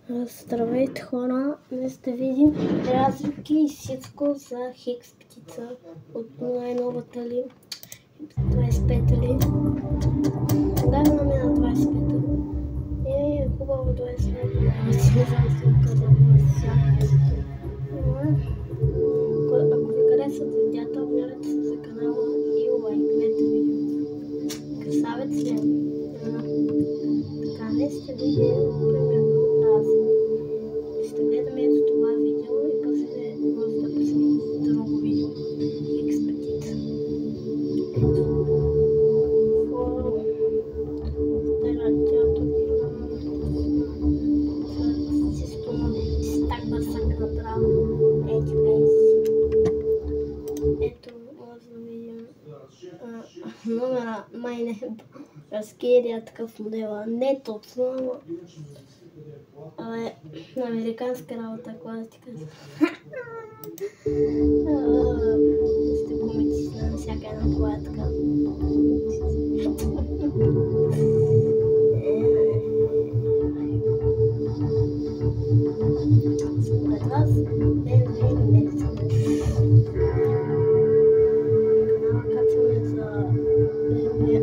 Здравейте хора, днес ще видим разлики и всичко за Хикс птица от най-новата ли 25-та ли. Отдавна ми на 25-та и е хубаво 25-та. Не знам си го казвам Ако ви харесват видеята, абонирайте се за канала и лайкнете видеото. Красавец ли е? Така, днес ще видим примерно тази. Ще гледаме ето това видео и после може да пуснем друго видео. Хикс птица. Ето. Ето, може да видим номера, май не е разкерия такъв модел, не точно, на американска работа, какво да ти кажа. Сте комици на всяка една кола така. Според вас, BMW или Mercedes? Канала качваме за BMW.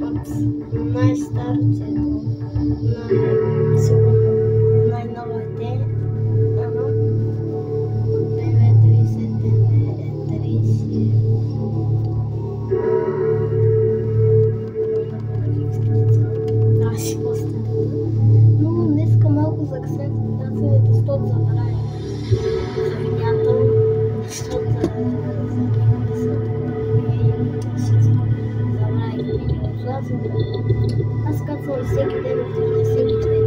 От най-старите до най-новите. BMW 30, BMW 30. Но днеска малко за акцентите стоп забравя за видеята, защото забравих видеото. Аз кацвам всеки ден от 13 ден.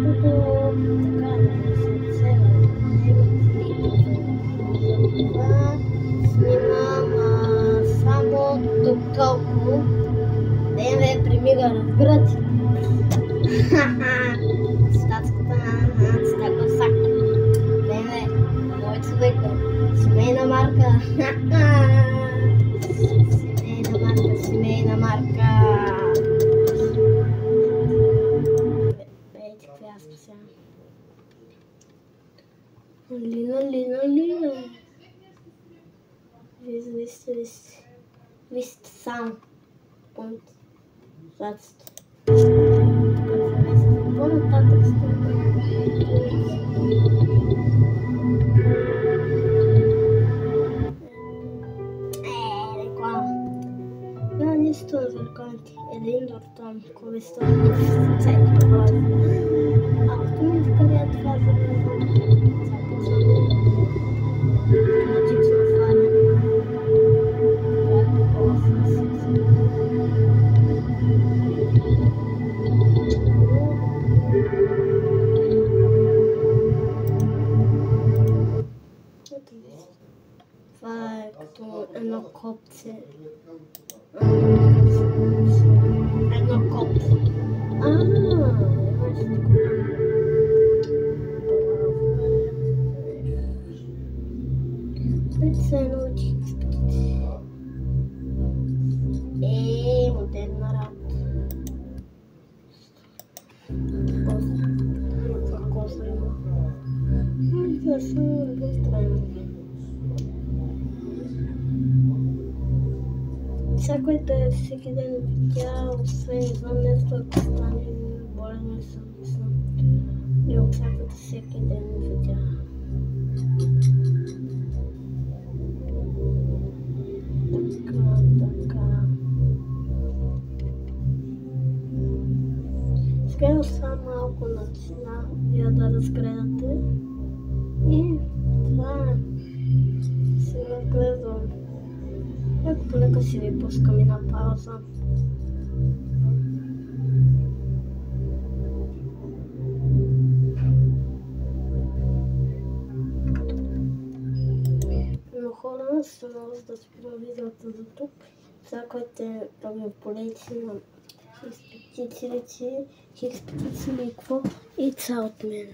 Защото така не съм себе, не имам видео. Това снимам само тук толкова. BMW премига в град. Цитатската сак. BMW, мой човек, семейна марка. Семейна марка. Ей, какви аз сега. Лина. Вижте сам. Помните. Заците. По-нататък реклама. Няма нищо на зъркалите. Един дортон, ковесто в център глава. Ако ми вкаря това зъркало, автоматично отваряне. Това е като едно копче. Едно копче. Спрете се едно от Хикс птици. Модерна работа. Коса има. Това са двустранни. Всяко е всеки ден видеа, освен не знам нещо, ако стане болен и съвместно. Не очаквате всеки ден видеа. Така. Сега остава малко начина я да разгледате. И това е. Сега гледам. Полека си ви пускам и на пауза. Но хора, ще може да спирам видеото до тук. Сега, който е правил полети на Хикс птици и какво и цял от мен.